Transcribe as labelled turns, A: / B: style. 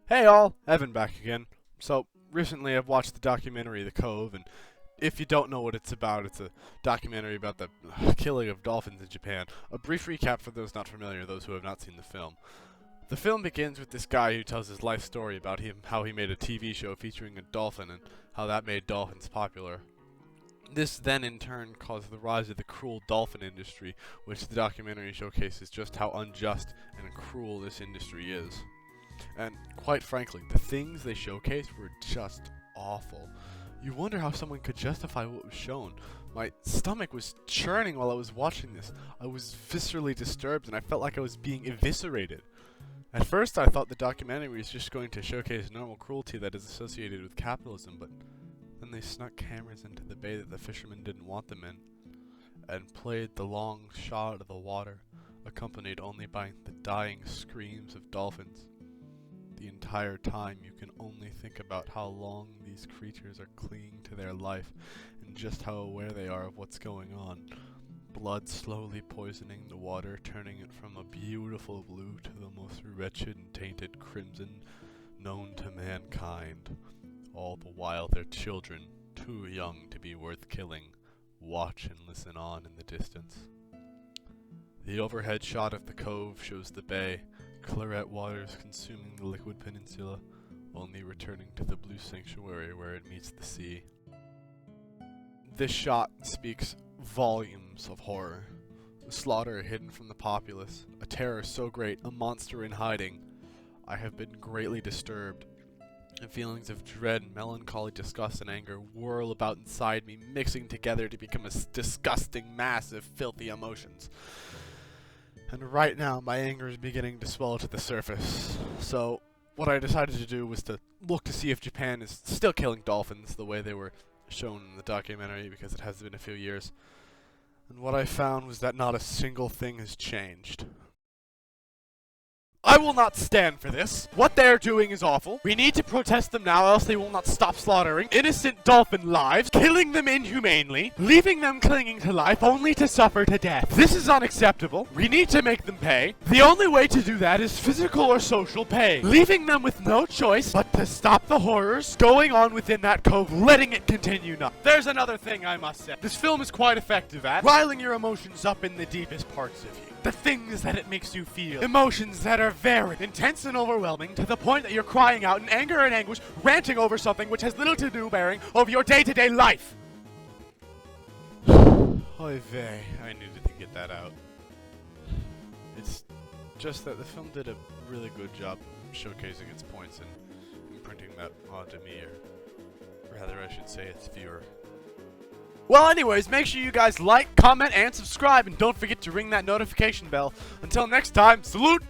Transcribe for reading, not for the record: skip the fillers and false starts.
A: Hey all, Evan back again. So, recently I've watched the documentary The Cove, and if you don't know what it's a documentary about the killing of dolphins in Japan. A brief recap for those not familiar, those who have not seen the film. The film begins with this guy who tells his life story about how he made a TV show featuring a dolphin and how that made dolphins popular. This then in turn caused the rise of the cruel dolphin industry, which the documentary showcases just how unjust and cruel this industry is. And quite frankly, the things they showcased were just awful. You wonder how someone could justify what was shown. My stomach was churning while I was watching this. I was viscerally disturbed and I felt like I was being eviscerated. At first I thought the documentary was just going to showcase normal cruelty that is associated with capitalism, but then they snuck cameras into the bay that the fishermen didn't want them in, and played the long shot of the water, accompanied only by the dying screams of dolphins. The entire time you can only think about how long these creatures are clinging to their life and just how aware they are of what's going on. Blood slowly poisoning the water, turning it from a beautiful blue to the most wretched and tainted crimson known to mankind. All the while their children, too young to be worth killing, watch and listen on in the distance. The overhead shot of the cove shows the bay, claret waters consuming the liquid peninsula, only returning to the blue sanctuary where it meets the sea. This shot speaks volumes of horror. The slaughter hidden from the populace, a terror so great, a monster in hiding. I have been greatly disturbed, and feelings of dread, melancholy, disgust, and anger whirl about inside me, mixing together to become a disgusting mass of filthy emotions. And right now, my anger is beginning to swell to the surface. So, what I decided to do was to look to see if Japan is still killing dolphins the way they were shown in the documentary, because it has been a few years. And what I found was that not a single thing has changed. I will not stand for this. What they are doing is awful. We need to protest them now, else they will not stop slaughtering innocent dolphin lives, killing them inhumanely, leaving them clinging to life only to suffer to death. This is unacceptable. We need to make them pay. The only way to do that is physical or social pay, leaving them with no choice but to stop the horrors going on within that cove, letting it continue now. There's another thing I must say. This film is quite effective at riling your emotions up in the deepest parts of you. The things that it makes you feel. Emotions that are very intense and overwhelming to the point that you're crying out in anger and anguish, ranting over something which has little to do bearing over your day-to-day life. Oy vey, I needed to get that out. It's just that the film did a really good job showcasing its points and imprinting that onto me, or rather I should say its viewer. Well, anyways, make sure you guys like, comment, and subscribe, and don't forget to ring that notification bell. Until next time, salute!